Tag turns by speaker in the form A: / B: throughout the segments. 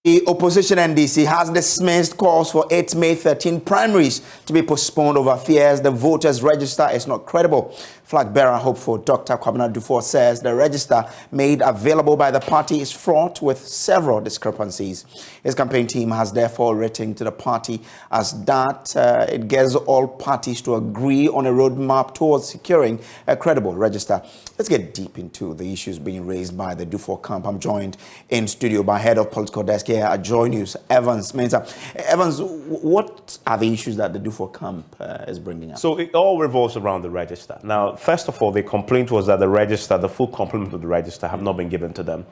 A: The opposition NDC has dismissed calls for its May 13 primaries to be postponed over fears the voters' register is not credible. Flag bearer hopeful Dr. Kwadwo Appiah says the register made available by the party is fraught with several discrepancies. His campaign team has therefore written to the party as that it gets all parties to agree on a roadmap towards securing a credible register. Let's get deep into the issues being raised by the Dufo camp. I'm joined in studio by head of political desk here at Joy News, Evans Mensah. Evans, what are the issues that the Dufo camp is bringing up?
B: So it all revolves around the register. Now, first of all, the complaint was that the register, the full complement of the register, have not been given to them,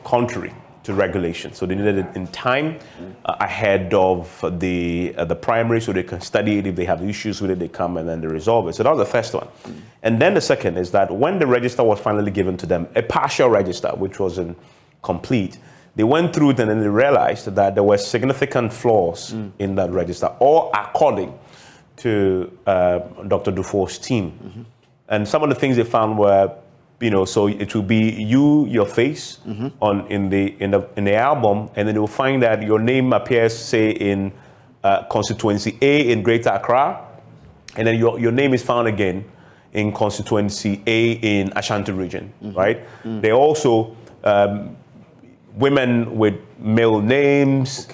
B: contrary to regulation. So they needed it in time ahead of the primary, so they can study it. If they have issues with it, they come and then they resolve it. So that was the first one. And then the second is that when the register was finally given to them, a partial register, which wasn't complete, they went through it and then they realized that there were significant flaws in that register, all according to Dr. Dufour's team. And some of the things they found were, so it will be your face in the album, and then you'll find that your name appears, say, in constituency A in Greater Accra, and then your name is found again in constituency A in Ashanti region, right? They also women with male names,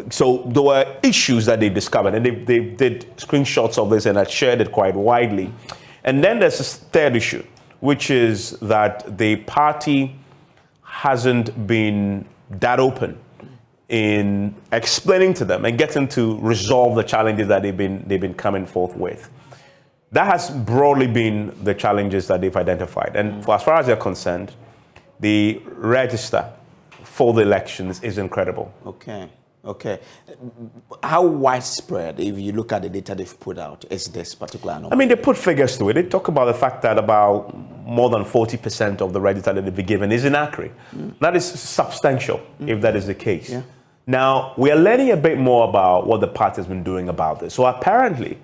B: so there were issues that they discovered, and they did screenshots of this and had shared it quite widely. And then there's this third issue, which is that the party hasn't been that open in explaining to them and getting to resolve the challenges that they've been coming forth with. That has broadly been the challenges that they've identified. And for as far as they're concerned, the register for the elections is incredible.
A: Okay. How widespread, if you look at the data they've put out, is this particular number?
B: I mean, they put figures to it. They talk about the fact that about more than 40% of the register that they've been given is inaccurate. That is substantial, if that is the case. Now, we are learning a bit more about what the party has been doing about this. So apparently,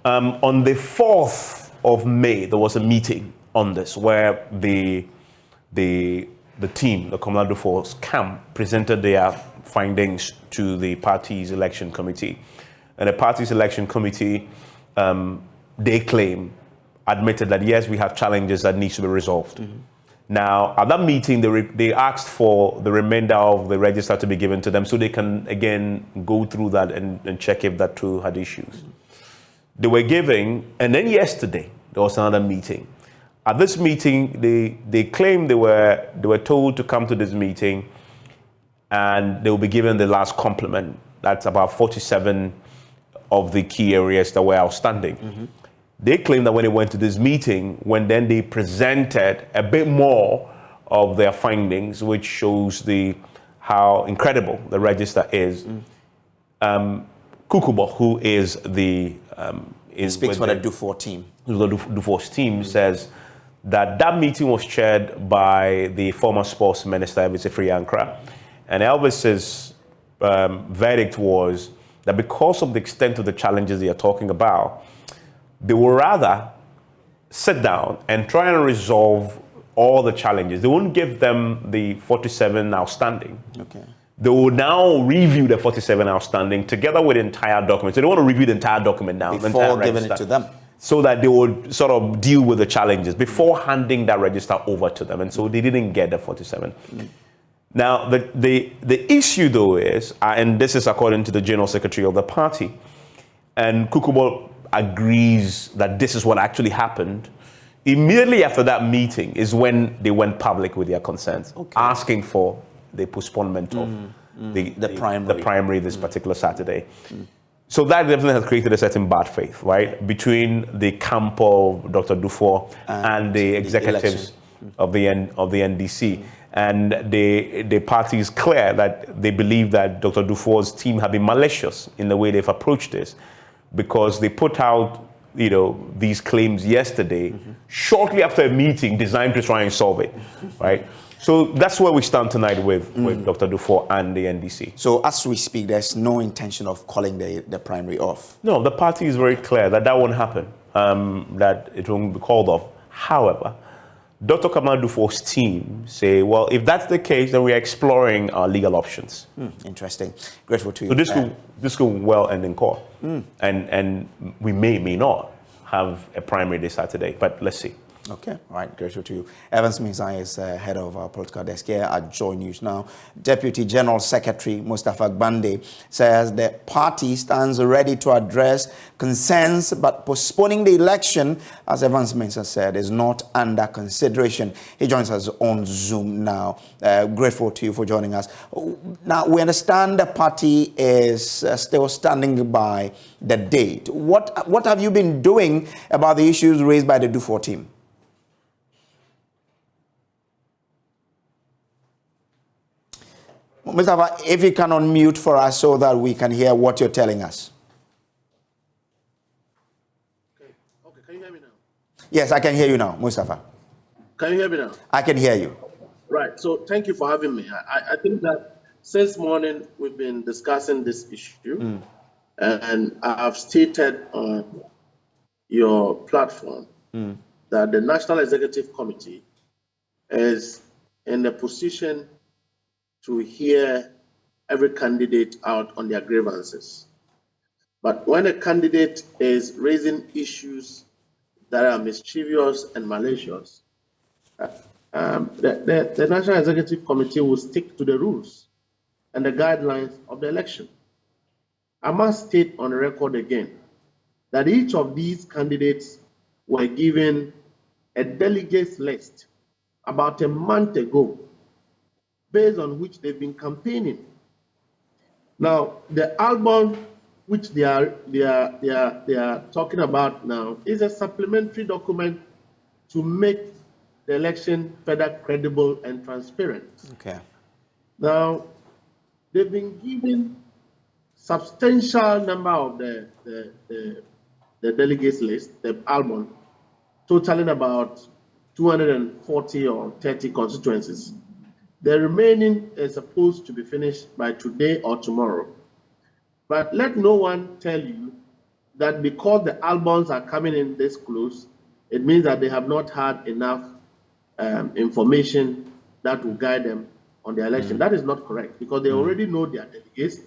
B: on the 4th of May, there was a meeting on this where the team, the Kwadwo Appiah's camp, presented their findings to the party's election committee. And the party's election committee, they claim, admitted that, yes, we have challenges that need to be resolved. Now, at that meeting, they asked for the remainder of the register to be given to them so they can, again, go through that and check if that too had issues. They were giving, and then yesterday, there was another meeting. At this meeting, they claimed they were told to come to this meeting and they will be given the last complement. That's about 47 of the key areas that were outstanding. They claim that when they went to this meeting, when then they presented a bit more of their findings, which shows how incredible the register is. Kukubo, who is
A: speaks for the Dufour team.
B: The Dufour's team says that meeting was chaired by the former sports minister, Elvis Ifriankra. And Elvis's verdict was that because of the extent of the challenges they are talking about, they will rather sit down and try and resolve all the challenges. They won't give them the 47 outstanding. They will now review the 47 outstanding together with the entire document. So they want to review the entire document now.
A: Before giving it to them.
B: So that they would sort of deal with the challenges before handing that register over to them. And so they didn't get the 47. Now, the issue, though, is, and this is according to the General Secretary of the party, and Kukubo agrees that this is what actually happened. Immediately after that meeting is when they went public with their concerns, asking for the postponement of the primary this particular Saturday. So that definitely has created a certain bad faith, right, between the camp of Dr. Dufour and the executives of the NDC. And the party is clear that they believe that Dr. Dufour's team have been malicious in the way they've approached this, because they put out, these claims yesterday, shortly after a meeting designed to try and solve it, right? So that's where we stand tonight with Dr. Dufour and the NDC.
A: So as we speak, there's no intention of calling the primary off?
B: No, the party is very clear that won't happen, that it won't be called off. However, Dr. Kwabena Dufour's team say, well, if that's the case, then we are exploring our legal options.
A: Interesting. Grateful to you.
B: So this could well end in court. And we may not have a primary this Saturday, but let's see.
A: Okay, all right, grateful to you. Evans Mensah is head of our political desk here at Joy News Now. Deputy General Secretary Mustafa Gbande says the party stands ready to address concerns, but postponing the election, as Evans Mensah said, is not under consideration. He joins us on Zoom now. Grateful to you for joining us. Now, we understand the party is still standing by the date. What have you been doing about the issues raised by the Dufour team? Mustafa, if you can unmute for us so that we can hear what you're telling us.
C: Okay, can you hear me now?
A: Yes, I can hear you now, Mustafa.
C: Can you hear me now?
A: I can hear you.
C: Right, so thank you for having me. I think that since morning we've been discussing this issue, and I've stated on your platform that the National Executive Committee is in a position to hear every candidate out on their grievances. But when a candidate is raising issues that are mischievous and malicious, the National Executive Committee will stick to the rules and the guidelines of the election. I must state on the record again that each of these candidates were given a delegates list about a month ago, based on which they've been campaigning. Now, the album which they are talking about now is a supplementary document to make the election further credible and transparent.
A: Okay.
C: Now, they've been given substantial number of the delegates list, the album, totaling about 240 or 30 constituencies. The remaining is supposed to be finished by today or tomorrow. But let no one tell you that because the albums are coming in this close, it means that they have not had enough information that will guide them on the election. That is not correct, because they already know their delegates.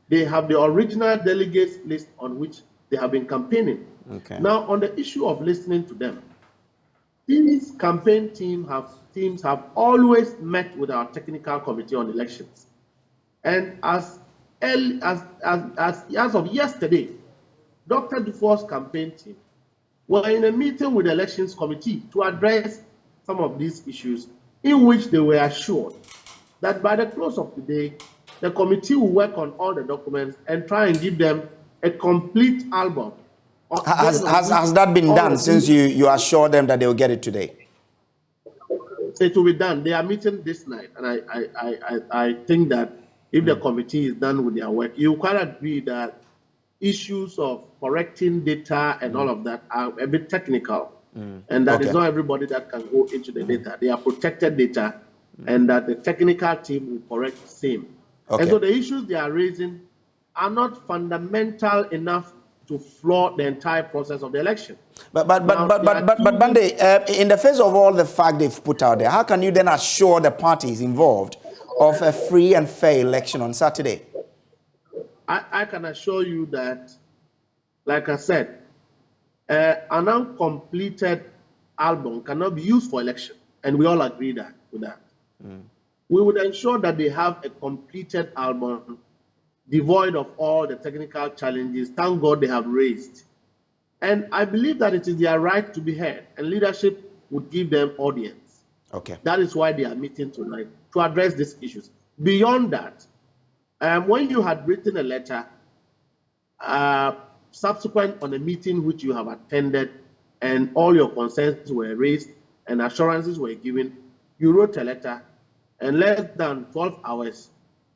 C: They have the original delegates list on which they have been campaigning.
A: Okay.
C: Now, on the issue of listening to them, these campaign teams have always met with our technical committee on elections. And as of yesterday, Dr. Dufour's campaign team were in a meeting with the elections committee to address some of these issues, in which they were assured that by the close of the day, the committee will work on all the documents and try and give them a complete album.
A: Has that been done since you assured them that they will get it today?
C: It will be done. They are meeting this night, and I think that if the committee is done with their work, you quite agree that issues of correcting data and all of that are a bit technical, and that is not everybody that can go into the data. They are protected data, and that the technical team will correct the same. And so the issues they are raising are not fundamental enough to floor the entire process of the election. But
A: Gbande, in the face of all the facts they've put out there, how can you then assure the parties involved of a free and fair election on Saturday?
C: I can assure you that, like I said, an uncompleted album cannot be used for election, and we all agree with that. We would ensure that they have a completed album devoid of all the technical challenges, thank God, they have raised. And I believe that it is their right to be heard, and leadership would give them audience.
A: Okay.
C: That is why they are meeting tonight, to address these issues. Beyond that, when you had written a letter, subsequent on a meeting which you have attended, and all your concerns were raised and assurances were given, you wrote a letter, and less than 12 hours,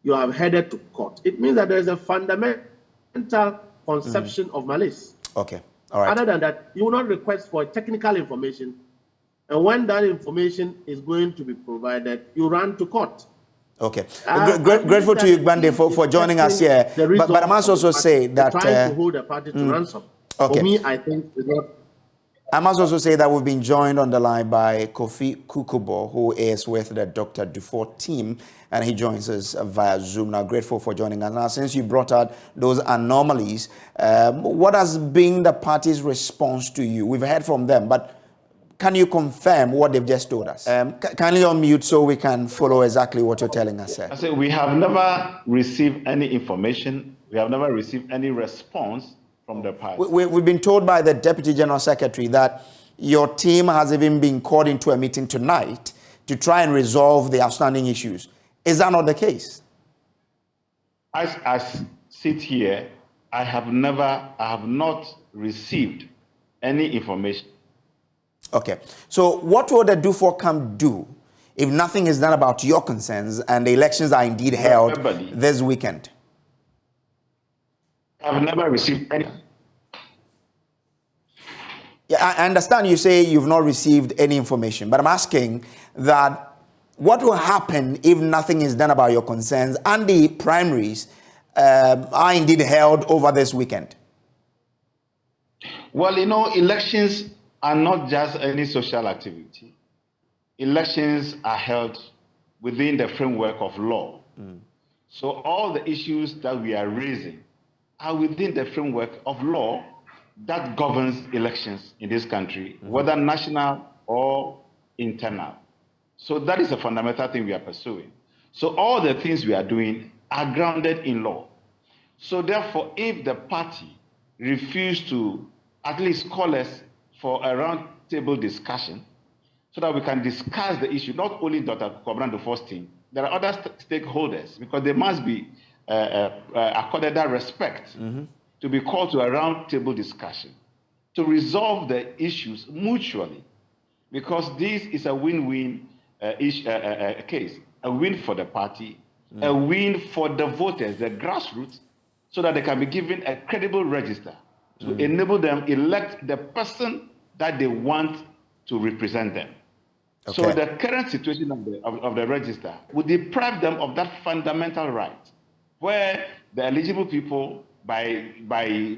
C: you have headed to court. It means that there is a fundamental conception of malice.
A: Okay, all right.
C: Other than that, you will not request for technical information, and when that information is going to be provided, you run to court.
A: Okay. Grateful to you, Gbande, for joining us here. But I must also say that
C: trying to hold a party to ransom.
A: Okay.
C: For me, I think it's not.
A: I must also say that we've been joined on the line by Kofi Kukubo, who is with the Dr. Dufour team, and he joins us via Zoom. Now, grateful for joining us. Now, since you brought out those anomalies, what has been the party's response to you? We've heard from them, but can you confirm what they've just told us? Kindly unmute so we can follow exactly what you're telling us, sir.
D: I say we have never received any information. We have never received any response from the party.
A: We've been told by the Deputy General Secretary that your team has even been called into a meeting tonight to try and resolve the outstanding issues. Is that not the case?
D: As I sit here, I have not received any information.
A: Okay. So what will the Dufour camp do if nothing is done about your concerns and the elections are indeed held this weekend?
D: I've never received any.
A: Yeah, I understand you say you've not received any information, but I'm asking that what will happen if nothing is done about your concerns and the primaries are indeed held over this weekend?
D: Well, you know, elections are not just any social activity. Elections are held within the framework of law. So all the issues that we are raising are within the framework of law that governs elections in this country, whether national or internal. So that is a fundamental thing we are pursuing. So all the things we are doing are grounded in law. So therefore, if the party refused to at least call us for a round table discussion so that we can discuss the issue, not only Dr. Kwadwo Appiah's team, there are other stakeholders, because they must be accorded that respect to be called to a round table discussion to resolve the issues mutually, because this is a win-win case, a win for the party, a win for the voters, the grassroots, so that they can be given a credible register to enable them elect the person that they want to represent them. Okay. So the current situation of the register would deprive them of that fundamental right, where the eligible people, by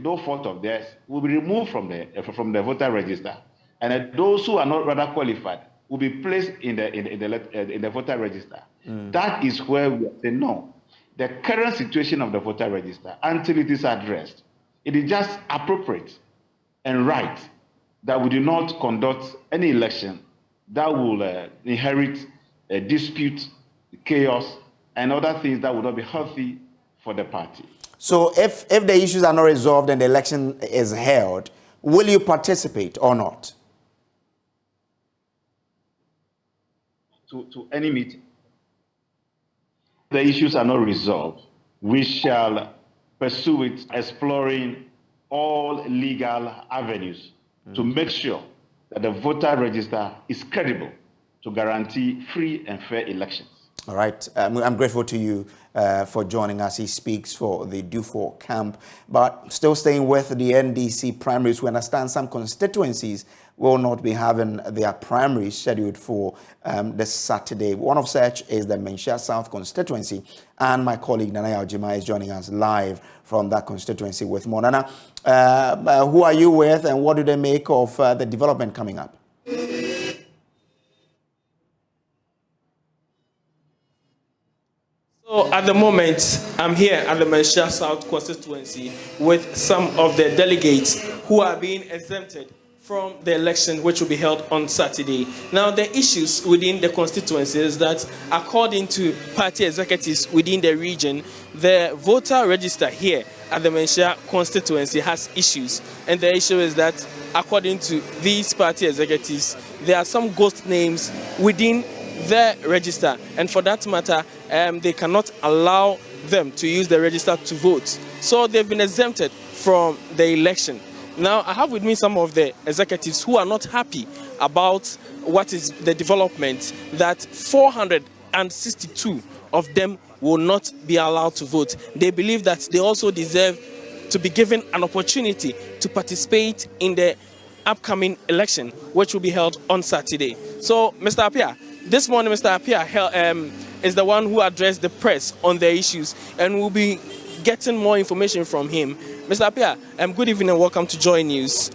D: no fault of theirs, will be removed from the voter register, and those who are not rather qualified will be placed in the voter register. That is where we are saying no. The current situation of the voter register, until it is addressed, it is just appropriate and right that we do not conduct any election that will inherit a dispute, chaos, and other things that would not be healthy for the party.
A: So if the issues are not resolved and the election is held, will you participate or not?
D: To any meeting. The issues are not resolved, we shall pursue it, exploring all legal avenues to make sure that the voter register is credible to guarantee free and fair elections.
A: All right. I'm grateful to you for joining us. He speaks for the Dufour camp. But still staying with the NDC primaries, we understand some constituencies will not be having their primaries scheduled for this Saturday. One of such is the Menchia South constituency. And my colleague Nana Yaojima is joining us live from that constituency with more. Nana, who are you with and what do they make of the development coming up?
E: So at the moment, I'm here at the Menchia South constituency with some of the delegates who are being exempted from the election which will be held on Saturday. Now, the issues within the constituency is that according to party executives within the region, the voter register here at the Menchia constituency has issues. And the issue is that according to these party executives, there are some ghost names within the register, and for that matter, they cannot allow them to use the register to vote. So they've been exempted from the election. Now, I have with me some of the executives who are not happy about what is the development that 462 of them will not be allowed to vote. They believe that they also deserve to be given an opportunity to participate in the upcoming election, which will be held on Saturday. So, Mr. Appiah, this morning, Mr. Appiah is the one who addressed the press on the issues, and we'll be getting more information from him. Mr. Appiah, good evening and welcome to Joy News.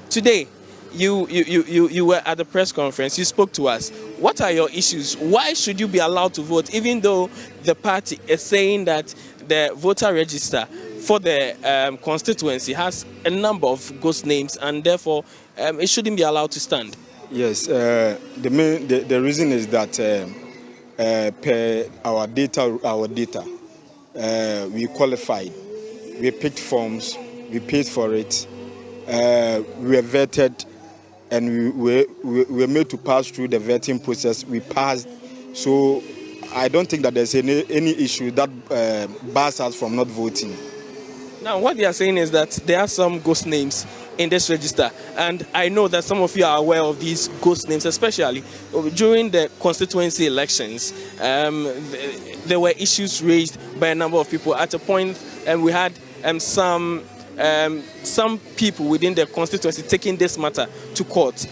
E: Today, you were at the press conference. You spoke to us. What are your issues? Why should you be allowed to vote, even though the party is saying that the voter register for the constituency has a number of ghost names, and therefore it shouldn't be allowed to stand?
F: Yes, the reason is that per our data, we qualified, we picked forms, we paid for it, we were vetted, and we were made to pass through the vetting process. We passed, so I don't think that there's any issue that bars us from not voting.
E: Now, what they are saying is that there are some ghost names in this register, and I know that some of you are aware of these ghost names, especially during the constituency elections. There were issues raised by a number of people. At a point, we had some people within the constituency taking this matter to court.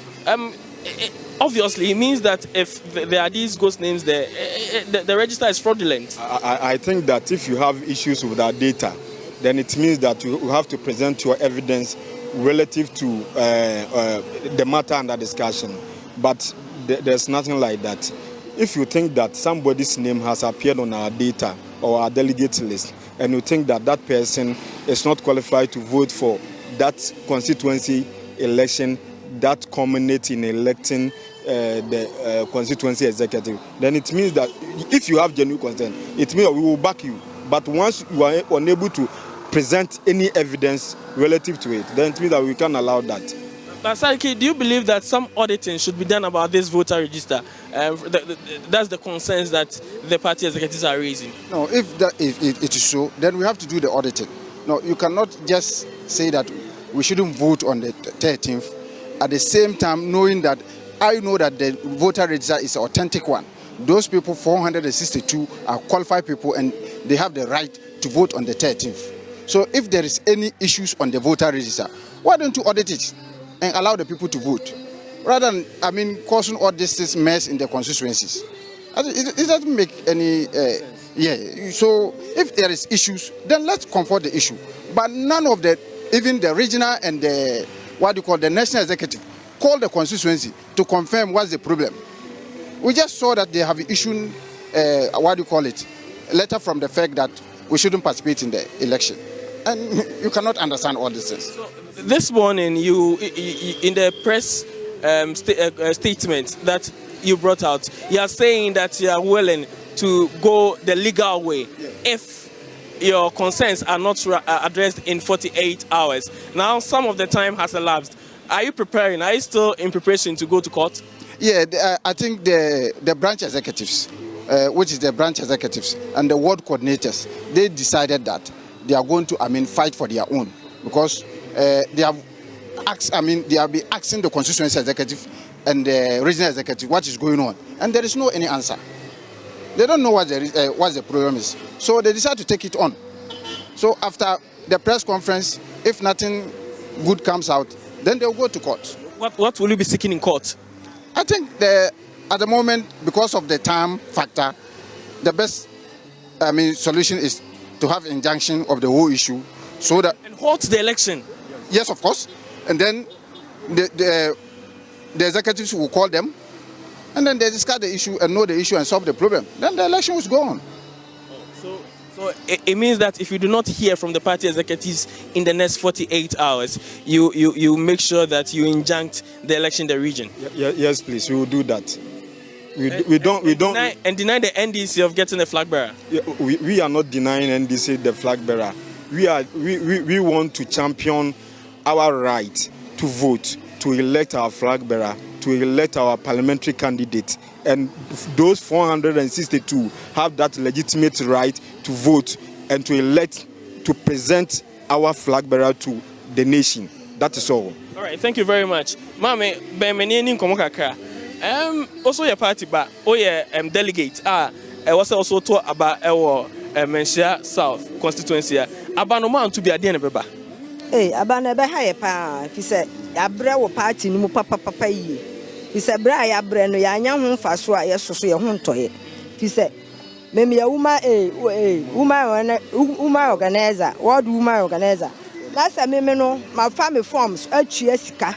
E: Obviously, it means that if there are these ghost names there, the register is fraudulent.
F: I think that if you have issues with our data, then it means that you have to present your evidence relative to the matter under discussion. But there's nothing like that. If you think that somebody's name has appeared on our data or our delegate list, and you think that that person is not qualified to vote for that constituency election that culminates in electing the constituency executive, then it means that if you have genuine consent, it means we will back you. But once you are unable to present any evidence relative to it, then it means that we can't allow that.
E: Sariki, do you believe that some auditing should be done about this voter register? That's the concerns that the party executives are raising.
G: No, if it is so, then we have to do the auditing. No, you cannot just say that we shouldn't vote on the 13th. At the same time, knowing that I know that the voter register is an authentic one. Those people, 462, are qualified people, and they have the right to vote on the 13th. So if there is any issues on the voter register, why don't you audit it and allow the people to vote? Rather than, causing all this mess in the constituencies. It doesn't make any, So if there is issues, then let's comfort the issue. But none of even the regional and the national executive, call the constituency to confirm what's the problem. We just saw that they have issued, a letter from the fact that we shouldn't participate in the election. And you cannot understand all these things.
E: So, this morning, you in the press statement that you brought out, you are saying that you are willing to go the legal way if your concerns are not addressed in 48 hours. Now, some of the time has elapsed. Are you preparing? Are you still in preparation to go to court?
G: Yeah, I think the branch executives, which is the branch executives and the ward coordinators, they decided that they are going to, fight for their own, because they have been asking the constituency executive and the regional executive what is going on, and there is no any answer. They don't know what the problem is, so they decide to take it on. So after the press conference, if nothing good comes out, then they'll go to court.
E: What will you be seeking in court?
G: I think at the moment, because of the time factor, the best solution is to have injunction of the whole issue, so that
E: and halt the election.
G: Yes, of course, and then the executives will call them, and then they discuss the issue and know the issue and solve the problem. Then the election will go on.
E: So it means that if you do not hear from the party executives in the next 48 hours, you make sure that you injunct the election in the region.
F: Yes, please, we will do that.
E: Deny the NDC of getting a flag bearer.
F: We are not denying NDC the flag bearer. We want to champion our right to vote, to elect our flag bearer, to elect our parliamentary candidate, and those 462 have that legitimate right to vote and to elect, to present our flag bearer to the nation. That is all.
E: All right, thank you very much. Mame, benmenini komokaka. Also your party ba, delegate. Was also talk about our Menchia South constituency. Abanoma to be a dinner beba.
H: Abana be high pa. He said, Abra wo party no papa ye. He said, Bra ya bre no ya nya ho fa so a yeso so ye ho ntoye. He said, Memi ya woman organizer, ward woman organizer. Last time me no, my family forms atue sika.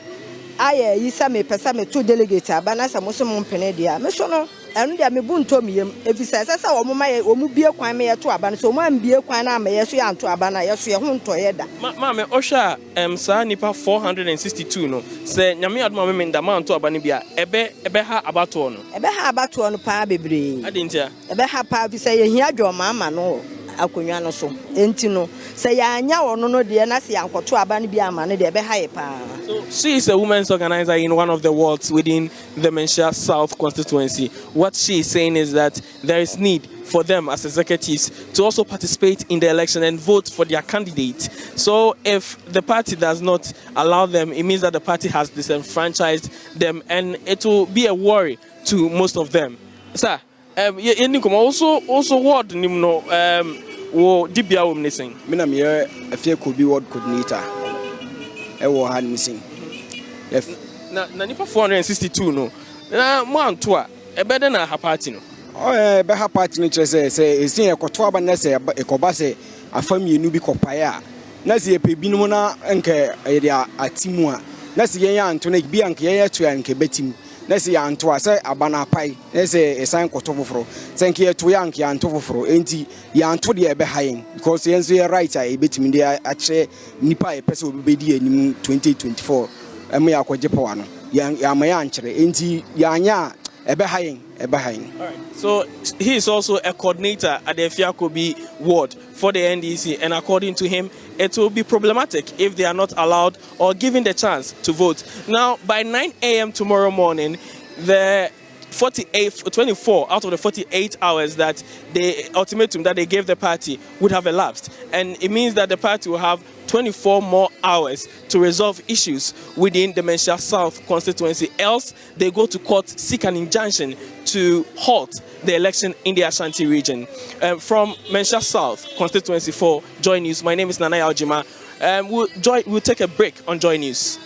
H: aye yi sa me pesa me to delegate aba na sa mo so mo mpene dia me so no enu dia me bu ntom yem efisa sesa wo mo maye wo mu bie kwan me ye to aba no so mo am bie kwan na ma ye so ya nto aba na ye so ye ho nto ye da
E: ma me ohwa sa nipa 462 no se nyame adoma me ndama nto aba ne bia ebe ha abato no
H: pa bebre
E: adintia
H: ebe ha pa bi se ye hia dwoma ama no akonwa no so enti no se ya anya wono no de na se yankoto aba ne bia ama ne de ebe ha ye pa.
E: So she is a women's organizer in one of the wards within the Menchia South constituency. What she is saying is that there is need for them as executives to also participate in the election and vote for their candidate. So if the party does not allow them, it means that the party has disenfranchised them, and it will be a worry to most of them. Sir, also ward nimno wo dibia wo missing.
I: Mina me a fear could be ward coordinator. Ewo had missing.
E: Na nipa 462 no. Na mo anto a ebede na ha party no.
I: Oh be ha party no say esin ekoto aba na say ekoba say afam yenu bi kopae a na say pebinum na nke ye dia atimu a na say yen anto na bi anke yen atua nke betim na say anto a say abana pai na say esan koto foforo say nke atua ya anke anto foforo enti ya anto de ebe hayen because yen so ye right a betim de a che nipa e pese obedi anim 2024 em ya kwaje pawa no ya maya ankere enti ya anya ebe hayen. All
E: right. So he is also a coordinator at the Fiakobi ward for the NDC, and according to him, it will be problematic if they are not allowed or given the chance to vote. Now, by 9 a.m. tomorrow morning, the 24 out of the 48 hours that the ultimatum that they gave the party would have elapsed, and it means that the party will have 24 more hours to resolve issues within the Menchia South constituency. Else, they go to court, seek an injunction to halt the election in the Ashanti region. From Menchia South constituency for Joy News, my name is Nanaya Ojima. We'll take a break on Joy News.